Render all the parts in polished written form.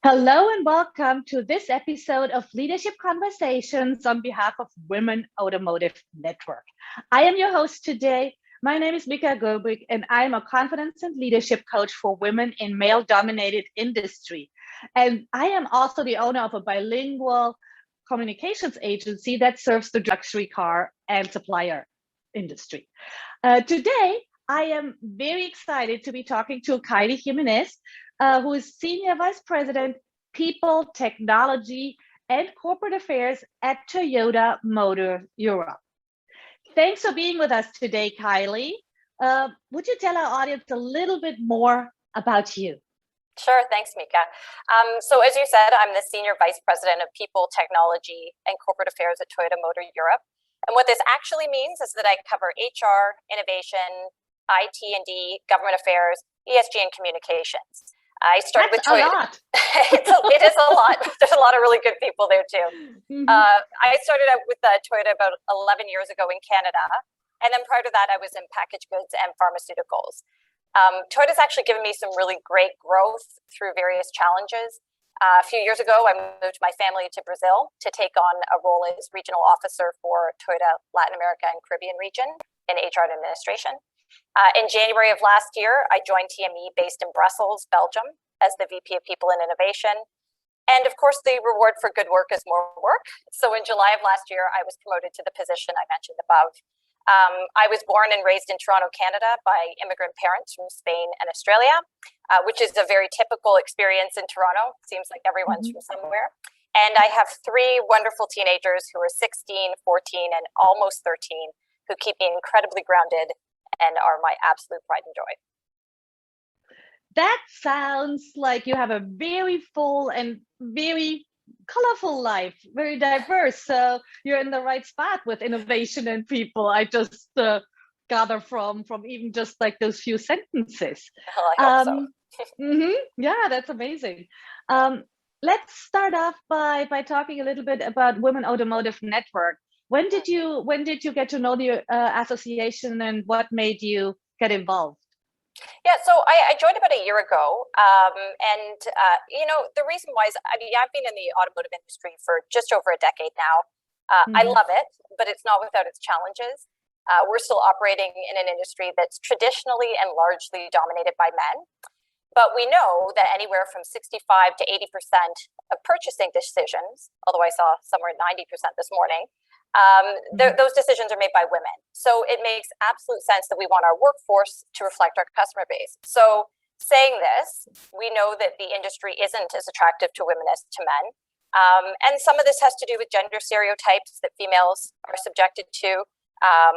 Hello and welcome to this episode of Leadership Conversations on behalf of Women Automotive Network. I am your host today. My name is Micha Goebig, and I am a confidence and leadership coach for women in male-dominated industry. And I am also the owner of a bilingual communications agency that serves the luxury car and supplier industry. Today, I am very excited to be talking to Kylie Jimenez, who is Senior Vice President, People, Technology, and Corporate Affairs at Toyota Motor Europe. Thanks for being with us today, Kylie. Would you tell our audience a little bit more about you? Sure, thanks, Micha. So as you said, I'm the Senior Vice President of People, Technology, and Corporate Affairs at Toyota Motor Europe. And what this actually means is that I cover HR, innovation, IT&D, government affairs, ESG, and communications. I started That's with Toyota. A lot. It is a lot. There's a lot of really good people there too. Mm-hmm. I started out with Toyota about 11 years ago in Canada. And then prior to that, I was in packaged goods and pharmaceuticals. Toyota's actually given me some really great growth through various challenges. A few years ago, I moved my family to Brazil to take on a role as regional officer for Toyota Latin America and Caribbean region in HR and administration. In January of last year, I joined TME based in Brussels, Belgium, as the VP of People and Innovation. And of course, the reward for good work is more work. So in July of last year, I was promoted to the position I mentioned above. I was born and raised in Toronto, Canada by immigrant parents from Spain and Australia, which is a very typical experience in Toronto. Seems like everyone's from somewhere. And I have three wonderful teenagers who are 16, 14, and almost 13, who keep me incredibly grounded and are my absolute pride and joy. That sounds like you have a very full and very colorful life, very diverse. So you're in the right spot with innovation and people. I just gather from even just like those few sentences. Well, I hope so. Yeah, that's amazing. Let's start off by talking a little bit about Women Automotive Network. When did you get to know the association, and what made you get involved? Yeah, so I joined about a year ago, and the reason why is I've been in the automotive industry for just over a decade now. I love it, but it's not without its challenges. We're still operating in an industry that's traditionally and largely dominated by men. But we know that anywhere from 65 to 80% of purchasing decisions, although I saw somewhere 90% this morning, those decisions are made by women. So it makes absolute sense that we want our workforce to reflect our customer base. So saying this, we know that the industry isn't as attractive to women as to men. And some of this has to do with gender stereotypes that females are subjected to,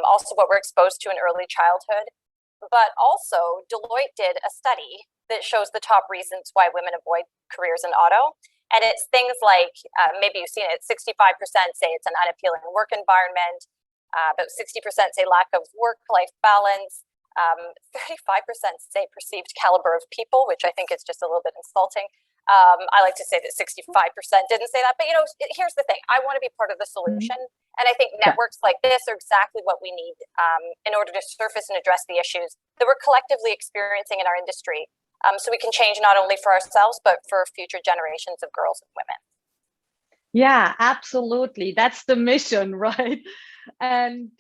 also what we're exposed to in early childhood. But also, Deloitte did a study that shows the top reasons why women avoid careers in auto. And it's things like, maybe you've seen it, 65% say it's an unappealing work environment, about 60% say lack of work-life balance, 35% say perceived caliber of people, which I think is just a little bit insulting. I like to say that 65% didn't say that, but here's the thing, I want to be part of the solution. And I think networks like this are exactly what we need in order to surface and address the issues that we're collectively experiencing in our industry. So we can change not only for ourselves, but for future generations of girls and women. Yeah, absolutely. That's the mission, right? And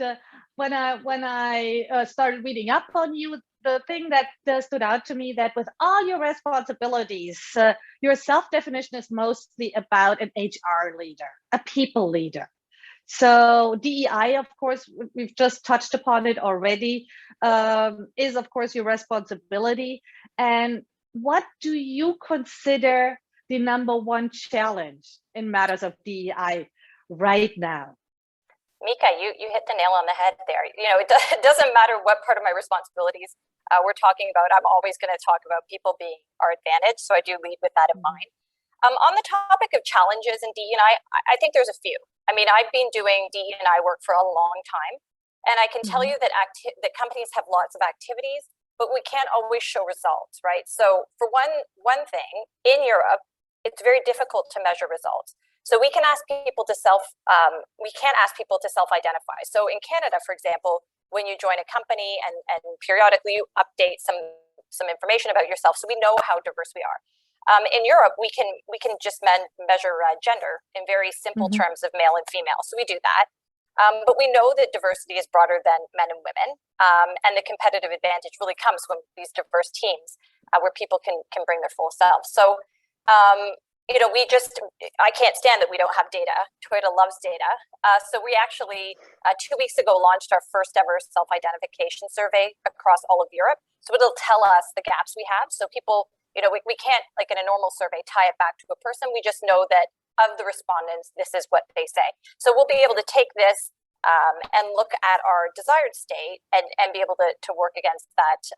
when I started reading up on you, the thing that stood out to me that with all your responsibilities, your self-definition is mostly about an HR leader, a people leader. So DEI, of course, we've just touched upon it already, is of course your responsibility. And what do you consider the number one challenge in matters of DEI right now? Micha, you hit the nail on the head there. It doesn't matter what part of my responsibilities we're talking about. I'm always going to talk about people being our advantage. So I do lead with that in mind. On the topic of challenges in DE&I, I think there's a few. I mean, I've been doing DE&I work for a long time, and I can tell you that that companies have lots of activities, but we can't always show results, right? So for one thing, in Europe, it's very difficult to measure results. So we can ask people to we can't ask people to self-identify. So in Canada, for example, when you join a company and periodically you update some information about yourself, so we know how diverse we are. In Europe, we can just measure gender in very simple terms of male and female. So we do that. But we know that diversity is broader than men and women. And the competitive advantage really comes from these diverse teams where people can bring their full selves. So, I can't stand that we don't have data. Toyota loves data. So we actually, 2 weeks ago, launched our first ever self-identification survey across all of Europe. So it'll tell us the gaps we have. So people, we can't, like in a normal survey, tie it back to a person. We just know that of the respondents, this is what they say. So we'll be able to take this and look at our desired state and be able to work against that.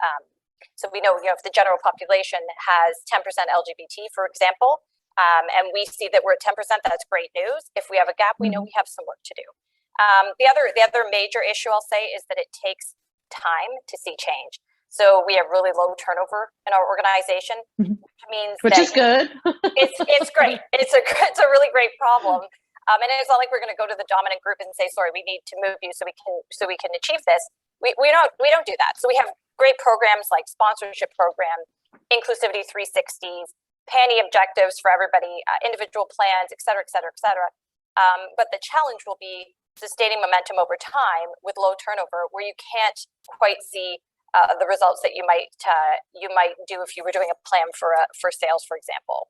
So we know, if the general population has 10% LGBT, for example, and we see that we're at 10%, that's great news. If we have a gap, we know we have some work to do. The other major issue I'll say is that it takes time to see change. So we have really low turnover in our organization, which is good. it's great. It's a really great problem. And it's not like we're going to go to the dominant group and say, sorry, we need to move you so we can achieve this. We don't do that. So we have great programs like sponsorship program, inclusivity 360s, PANI objectives for everybody, individual plans, et cetera, et cetera, et cetera. But the challenge will be sustaining momentum over time with low turnover, where you can't quite see the results that you might do if you were doing a plan for sales, for example.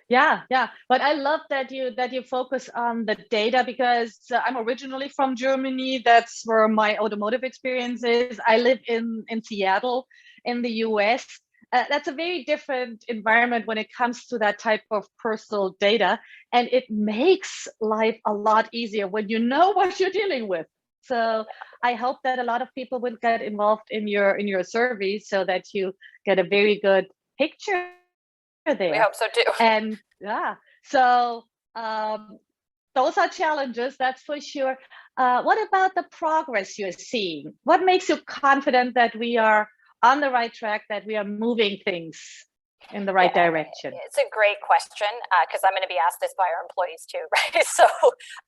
Yeah. But I love that you focus on the data, because I'm originally from Germany. That's where my automotive experience is. I live in Seattle, in the US. That's a very different environment when it comes to that type of personal data, and it makes life a lot easier when you know what you're dealing with. So I hope that a lot of people will get involved in your survey so that you get a very good picture there. We hope so too. And so those are challenges, that's for sure. What about the progress you're seeing? What makes you confident that we are on the right track, that we are moving things in the right direction? It's a great question, because I'm going to be asked this by our employees too, right? So,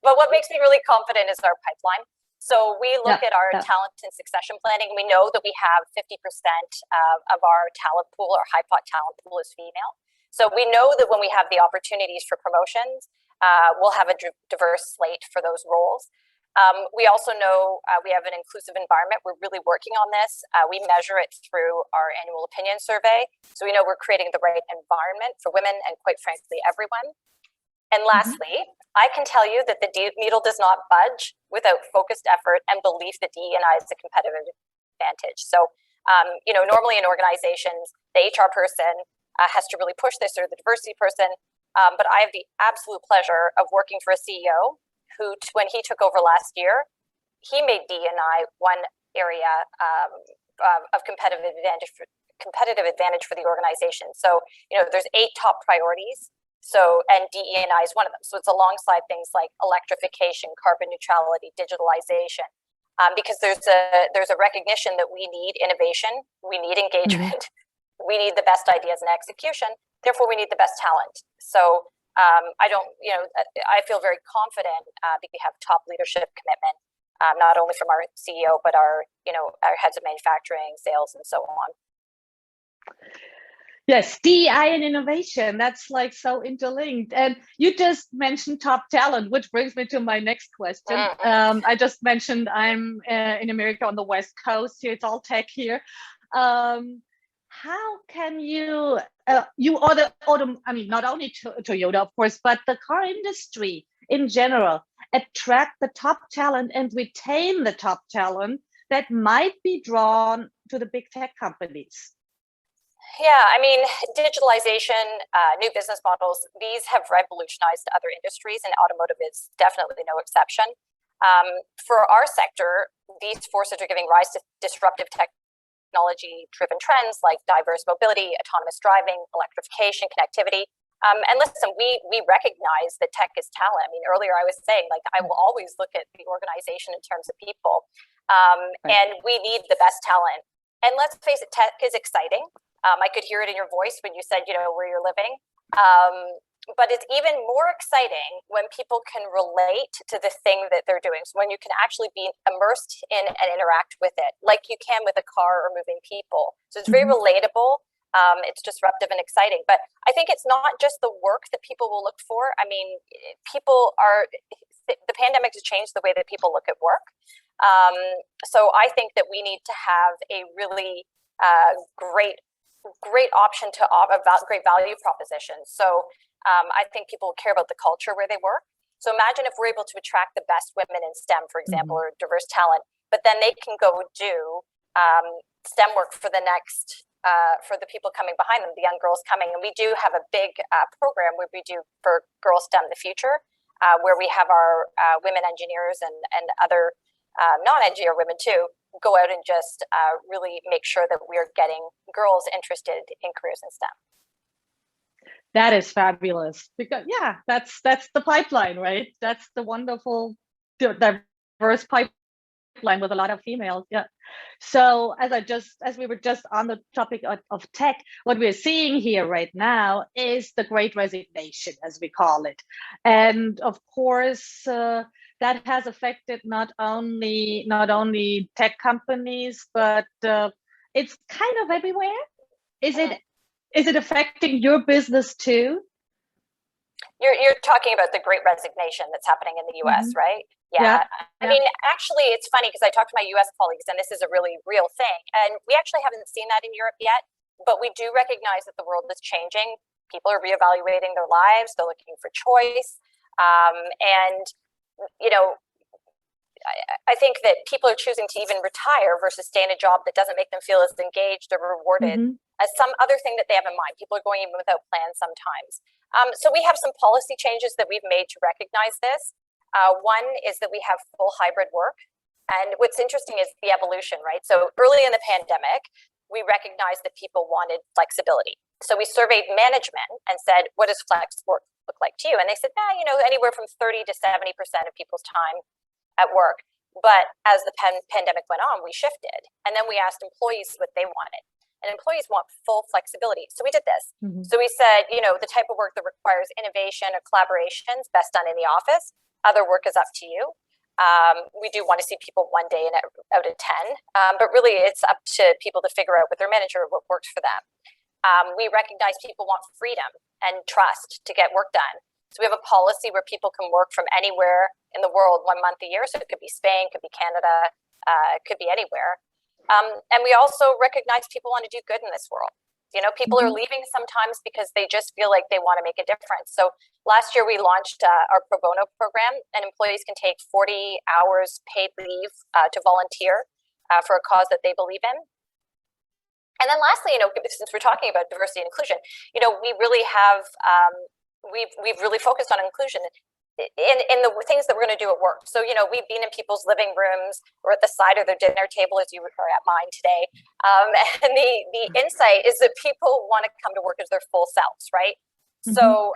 but what makes me really confident is our pipeline. So we look at our talent and succession planning. We know that we have 50% of our talent pool, our high-pot talent pool, is female. So we know that when we have the opportunities for promotions, we'll have a diverse slate for those roles. We also know we have an inclusive environment. We're really working on this. We measure it through our annual opinion survey. So we know we're creating the right environment for women and, quite frankly, everyone. And lastly, I can tell you that the needle does not budge without focused effort and belief that DE&I is a competitive advantage. So, normally in organizations, the HR person has to really push this, or the diversity person. But I have the absolute pleasure of working for a CEO who, when he took over last year, he made DE&I one area of competitive advantage for the organization. So, there's 8 top priorities. So, and DE&I is one of them. So it's alongside things like electrification, carbon neutrality, digitalization, because there's a recognition that we need innovation, we need engagement, we need the best ideas and execution. Therefore, we need the best talent. So I feel very confident because we have top leadership commitment, not only from our CEO, but our heads of manufacturing, sales, and so on. Yes, DEI and innovation, that's like so interlinked. And you just mentioned top talent, which brings me to my next question. I just mentioned I'm in America on the West Coast here, it's all tech here. How can you not only Toyota, of course, but the car industry in general, attract the top talent and retain the top talent that might be drawn to the big tech companies? Yeah, I mean, digitalization, new business models, these have revolutionized other industries, and automotive is definitely no exception. For our sector, these forces are giving rise to disruptive technology-driven trends like diverse mobility, autonomous driving, electrification, connectivity. And listen, we recognize that tech is talent. I mean, earlier I was saying, like, I will always look at the organization in terms of people, and we need the best talent. And let's face it, tech is exciting. I could hear it in your voice when you said, where you're living. But it's even more exciting when people can relate to the thing that they're doing. So when you can actually be immersed in and interact with it, like you can with a car or moving people. So it's very relatable. It's disruptive and exciting. But I think it's not just the work that people will look for. I mean, the pandemic has changed the way that people look at work. So I think that we need to have a really great option to great value proposition. So I think people care about the culture where they work. So imagine if we're able to attract the best women in STEM, for example, or diverse talent, but then they can go do STEM work for the next, for the people coming behind them, the young girls coming. And we do have a big program where we do for Girl STEM the Future, where we have our women engineers and other non-engineer women too, go out and just really make sure that we're getting girls interested in careers in STEM. That is fabulous, because that's the pipeline, right? That's the wonderful diverse pipeline with a lot of females. Yeah. So as we were just on the topic of tech, what we're seeing here right now is the Great Resignation, as we call it, and of course that has affected not only tech companies, but it's kind of everywhere. Is it affecting your business too? You're talking about the Great Resignation that's happening in the US, right? Yeah. I mean, actually, it's funny because I talked to my US colleagues, and this is a really real thing. And we actually haven't seen that in Europe yet, but we do recognize that the world is changing. People are reevaluating their lives. They're looking for choice. And, you know, I think that people are choosing to even retire versus stay in a job that doesn't make them feel as engaged or rewarded as some other thing that they have in mind. People are going even without plans sometimes. So we have some policy changes that we've made to recognize this. One is that we have full hybrid work. And what's interesting is the evolution, right? So early in the pandemic, we recognized that people wanted flexibility. So we surveyed management and said, what does flex work look like to you? And they said, anywhere from 30 to 70% of people's time at work. But as the pandemic went on, we shifted. And then we asked employees what they wanted. And employees want full flexibility. So we did this. So we said, the type of work that requires innovation or collaboration is best done in the office. Other work is up to you. We do want to see people one day out of 10. But really, it's up to people to figure out with their manager what works for them. We recognize people want freedom and trust to get work done. So we have a policy where people can work from anywhere in the world 1 month a year. So it could be Spain, could be Canada, it could be anywhere. And we also recognize people want to do good in this world. People are leaving sometimes because they just feel like they want to make a difference. So last year we launched our pro bono program, and employees can take 40 hours paid leave to volunteer for a cause that they believe in. And then lastly, since we're talking about diversity and inclusion, we really have we've really focused on inclusion in the things that we're going to do at work. So, we've been in people's living rooms or at the side of their dinner table, as you are at mine today. And the insight is that people want to come to work as their full selves, right? So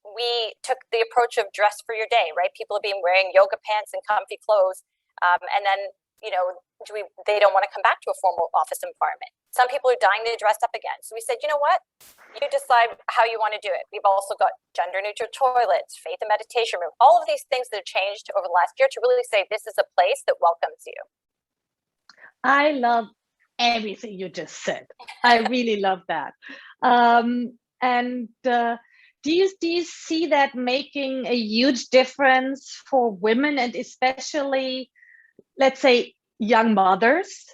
we took the approach of dress for your day, right? People have been wearing yoga pants and comfy clothes. And then, they don't want to come back to a formal office environment. Some people are dying to dress up again. So we said, you know what? You decide how you want to do it. We've also got gender neutral toilets, faith and meditation room, all of these things that have changed over the last year to really say this is a place that welcomes you. I love everything you just said. I really love that. Do you see that making a huge difference for women, and especially, let's say, young mothers?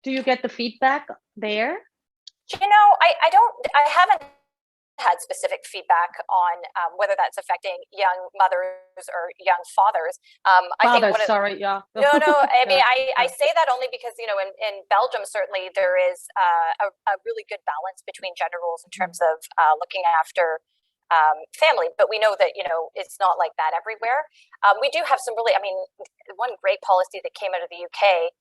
Do you get the feedback there? I haven't had specific feedback on whether that's affecting young mothers or young fathers. I mean, I say that only because, in Belgium, certainly there is a really good balance between gender roles in terms of looking after family, but we know that, it's not like that everywhere. We do have some one great policy that came out of the UK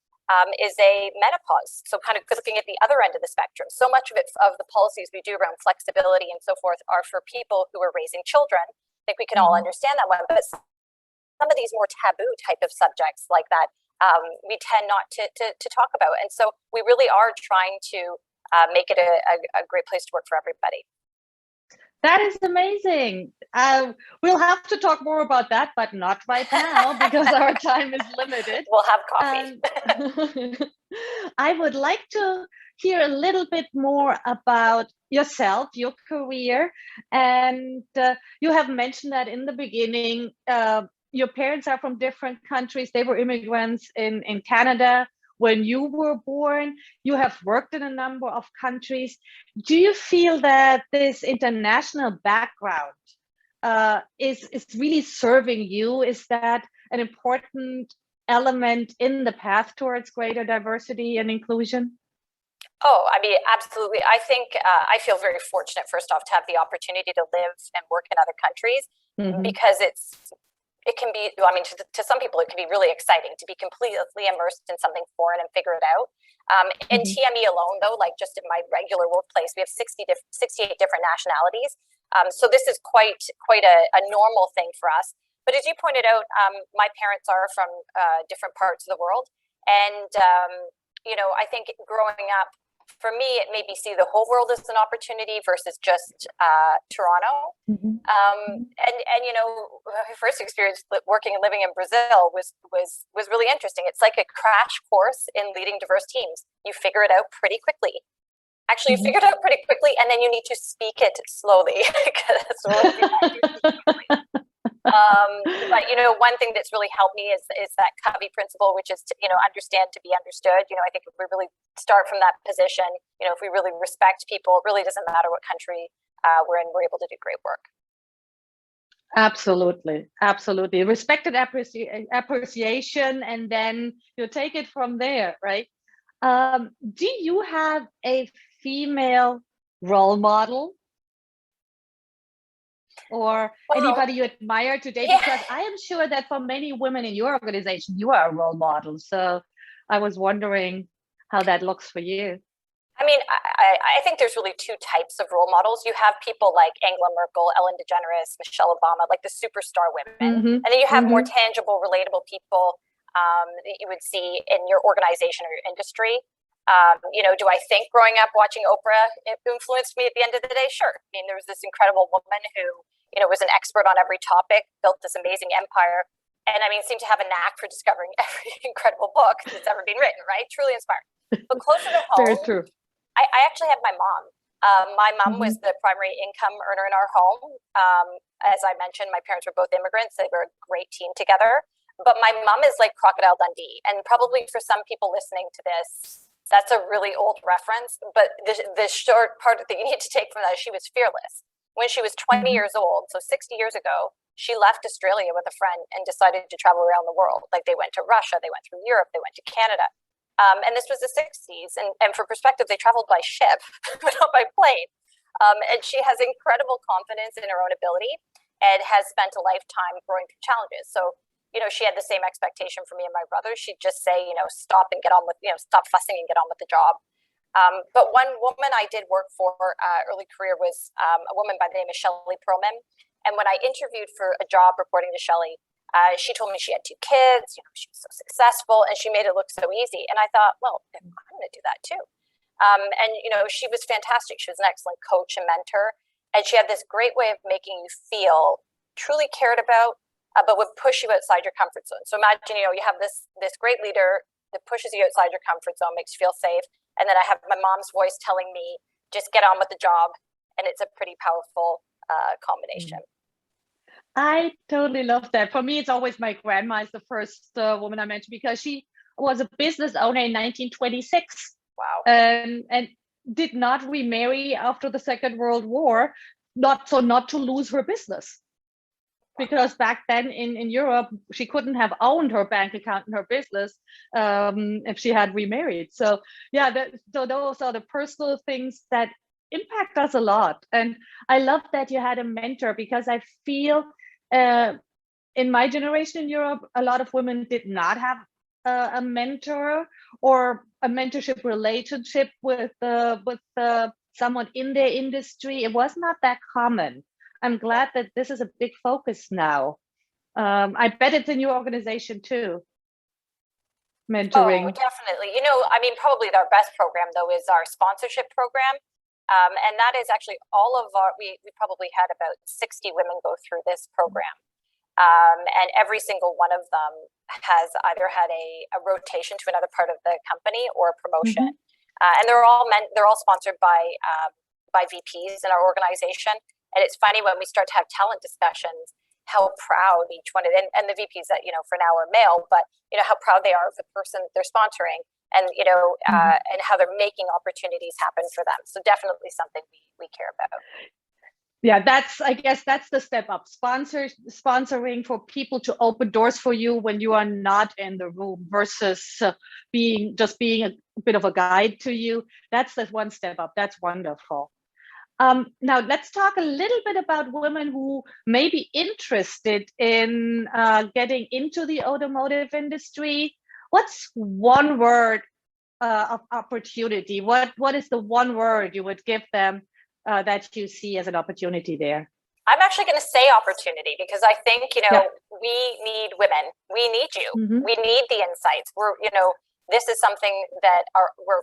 is a menopause. So kind of looking at the other end of the spectrum. So much of the policies we do around flexibility and so forth are for people who are raising children. I think we can all understand that one, but some of these more taboo type of subjects like that, we tend not to talk about. And so we really are trying to make it a great place to work for everybody. That is amazing. We'll have to talk more about that, but not right now because our time is limited. We'll have coffee. I would like to hear a little bit more about yourself, your career. And you have mentioned that in the beginning, your parents are from different countries. They were immigrants in Canada. When you were born, you have worked in a number of countries. Do you feel that this international background is really serving you? Is that an important element in the path towards greater diversity and inclusion? Oh, I mean, absolutely. I think I feel very fortunate, first off, to have the opportunity to live and work in other countries because it can be, I mean, to some people, it can be really exciting to be completely immersed in something foreign and figure it out. In TME alone, though, like just in my regular workplace, we have 68 different nationalities. So this is quite a normal thing for us. But as you pointed out, my parents are from different parts of the world. And, I think growing up, for me, it made me see the whole world as an opportunity versus just Toronto. My first experience working and living in Brazil was really interesting. It's like a crash course in leading diverse teams. You figure it out pretty quickly. Actually, you figure it out pretty quickly, and then you need to speak it slowly but one thing that's really helped me is that Covey principle, which is to, understand to be understood. I think if we really start from that position, if we really respect people, it really doesn't matter what country we're in, we're able to do great work. Absolutely. Respected appreciation, and then you take it from there, right? Do you have a female role model or anybody you admire today? Because I am sure that for many women in your organization, you are a role model. So I was wondering how that looks for you. I mean, I think there's really two types of role models. You have people like Angela Merkel, Ellen DeGeneres, Michelle Obama, like the superstar women. And then you have more tangible, relatable people that you would see in your organization or your industry. Do I think growing up watching Oprah influenced me at the end of the day? Sure. I mean, there was this incredible woman who, was an expert on every topic, built this amazing empire, and seemed to have a knack for discovering every incredible book that's ever been written, right? Truly inspiring. But closer to home, very true. I actually had my mom. My mom was the primary income earner in our home. As I mentioned, my parents were both immigrants. They were a great team together. But my mom is like Crocodile Dundee. And probably for some people listening to this, that's a really old reference. But the short part that you need to take from that is she was fearless. When she was 20 years old, so 60 years ago, she left Australia with a friend and decided to travel around the world. Like they went to Russia, they went through Europe, they went to Canada. And this was the 60s. And for perspective, they traveled by ship, but not by plane. And she has incredible confidence in her own ability and has spent a lifetime growing through challenges. So, she had the same expectation for me and my brother. She'd just say, stop and get on with, stop fussing and get on with the job. But one woman I did work for early career was a woman by the name of Shelley Perlman. And when I interviewed for a job reporting to Shelley, she told me she had 2 kids, she was so successful, and she made it look so easy. And I thought, well, I'm going to do that too. She was fantastic. She was an excellent coach and mentor. And she had this great way of making you feel truly cared about, but would push you outside your comfort zone. So imagine, you have this great leader that pushes you outside your comfort zone, makes you feel safe. And then I have my mom's voice telling me, just get on with the job. And it's a pretty powerful combination. I totally love that. For me, it's always my grandma is the first woman I mentioned because she was a business owner in 1926. Wow. And did not remarry after the Second World War, not to lose her business. Because back then in Europe, she couldn't have owned her bank account and her business if she had remarried. So yeah, so those are the personal things that impact us a lot. And I love that you had a mentor because I feel in my generation in Europe, a lot of women did not have a mentor or a mentorship relationship with someone in their industry. It was not that common. I'm glad that this is a big focus now. I bet it's in your organization too, mentoring. Oh, definitely. Probably our best program though is our sponsorship program. And that is actually all of our, we probably had about 60 women go through this program. And every single one of them has either had a rotation to another part of the company or a promotion. And they're all sponsored by VPs in our organization. And it's funny when we start to have talent discussions, how proud each one and the VPs that, for now are male, but how proud they are of the person they're sponsoring, and and how they're making opportunities happen for them. So definitely something we care about. Yeah, I guess that's the step up. Sponsoring for people to open doors for you when you are not in the room, versus being a bit of a guide to you. That's the one step up. That's wonderful. Now let's talk a little bit about women who may be interested in getting into the automotive industry. What's one word of opportunity? What is the one word you would give them that you see as an opportunity there? I'm actually going to say opportunity, because I think, we need women. We need you. We need the insights. This is something that we're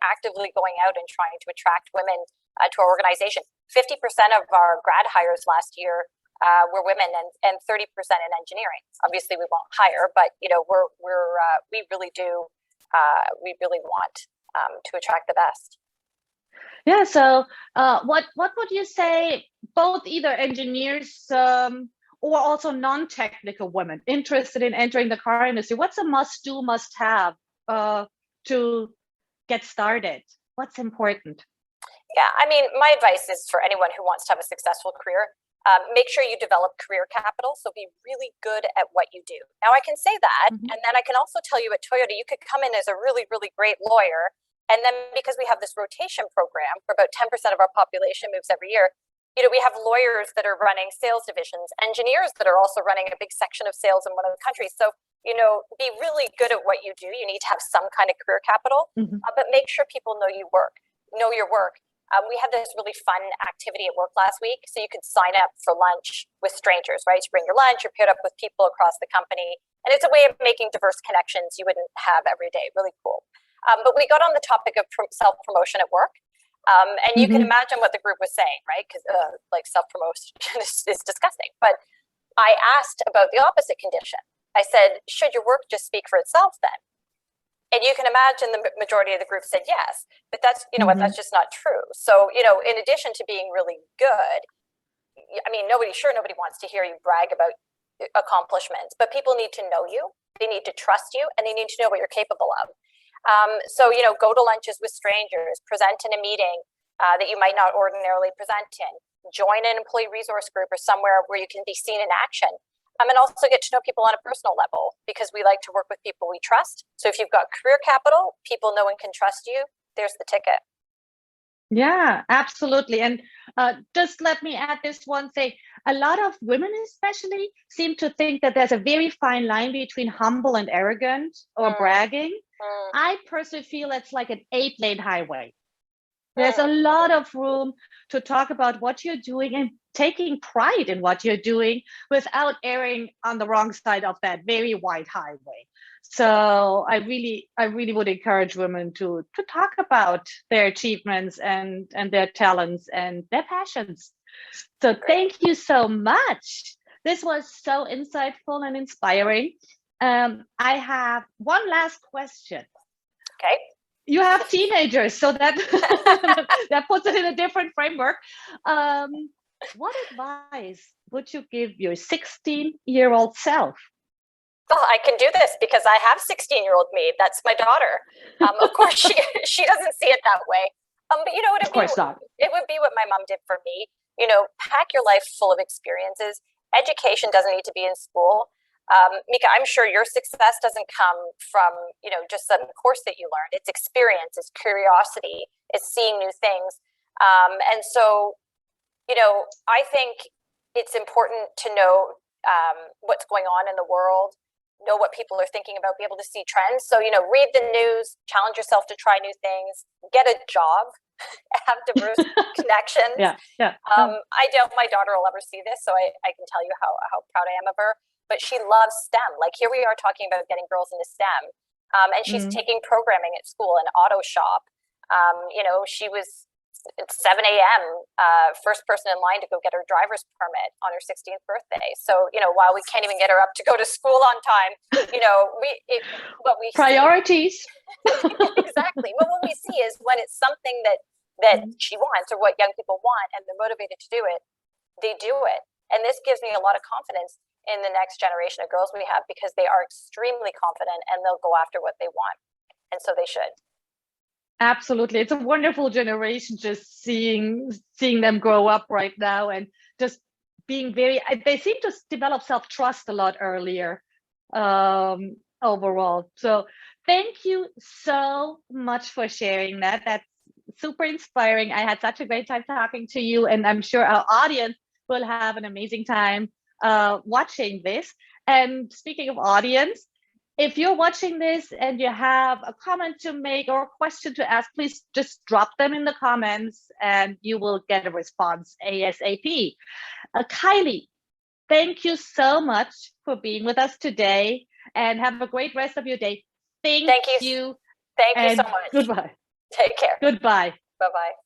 actively going out and trying to attract women to our organization. 50% of our grad hires last year were women, and 30% in engineering. Obviously, we won't hire, but we really do. We really want to attract the best. Yeah. So, what would you say? Both either engineers or also non-technical women interested in entering the car industry. What's a must-do, must-have to get started? What's important? Yeah, I mean, my advice is for anyone who wants to have a successful career, make sure you develop career capital. So be really good at what you do. Now, I can say that, and then I can also tell you at Toyota, you could come in as a really, really great lawyer. And then because we have this rotation program where about 10% of our population moves every year, we have lawyers that are running sales divisions, engineers that are also running a big section of sales in one of the countries. So, be really good at what you do. You need to have some kind of career capital, but make sure people know your work. We had this really fun activity at work last week. So you could sign up for lunch with strangers, right? You bring your lunch, you're paired up with people across the company. And it's a way of making diverse connections you wouldn't have every day. Really cool. But we got on the topic of self-promotion at work. And you can imagine what the group was saying, right? Because self-promotion is disgusting. But I asked about the opposite condition. I said, should your work just speak for itself then? And you can imagine the majority of the group said yes, but that's, that's just not true. So, in addition to being really good, I mean, nobody wants to hear you brag about accomplishments, but people need to know you, they need to trust you, and they need to know what you're capable of. So, go to lunches with strangers, present in a meeting that you might not ordinarily present in, join an employee resource group or somewhere where you can be seen in action. And also get to know people on a personal level, because we like to work with people we trust. So if you've got career capital, people know and can trust you, there's the ticket. Yeah, absolutely. And just let me add this one thing. A lot of women especially seem to think that there's a very fine line between humble and arrogant or bragging. I personally feel it's like an 8-lane highway. There's a lot of room to talk about what you're doing and taking pride in what you're doing without erring on the wrong side of that very wide highway. So I really would encourage women to talk about their achievements and their talents and their passions. So thank you so much. This was so insightful and inspiring. I have one last question. Okay. You have teenagers, so that that puts it in a different framework. What advice would you give your 16-year-old self? Well, I can do this because I have 16-year-old me. That's my daughter. Of course, she doesn't see it that way. But of course not. It would be what my mom did for me. Pack your life full of experiences. Education doesn't need to be in school. Micha, I'm sure your success doesn't come from, just some course that you learned. It's experience, it's curiosity, it's seeing new things. And so, I think it's important to know what's going on in the world, know what people are thinking about, be able to see trends. So, read the news, challenge yourself to try new things, get a job, have diverse connections. I doubt my daughter will ever see this, so I can tell you how proud I am of her. But she loves STEM. Like, here we are talking about getting girls into STEM. And she's taking programming at school, an auto shop. She was it's 7 a.m. First person in line to go get her driver's permit on her 16th birthday. So, while we can't even get her up to go to school on time, what we priorities. Exactly. Well, what we see is when it's something that she wants or what young people want and they're motivated to do it, they do it. And this gives me a lot of confidence in the next generation of girls we have, because they are extremely confident and they'll go after what they want. And so they should. Absolutely. It's a wonderful generation, just seeing them grow up right now and just being they seem to develop self-trust a lot earlier overall. So thank you so much for sharing that. That's super inspiring. I had such a great time talking to you, and I'm sure our audience will have an amazing time watching this. And speaking of audience, if you're watching this and you have a comment to make or a question to ask, please just drop them in the comments and you will get a response ASAP. Kylie, thank you so much for being with us today, and have a great rest of your day. Thank you. Thank you so much. Goodbye. Take care. Goodbye. Bye-bye.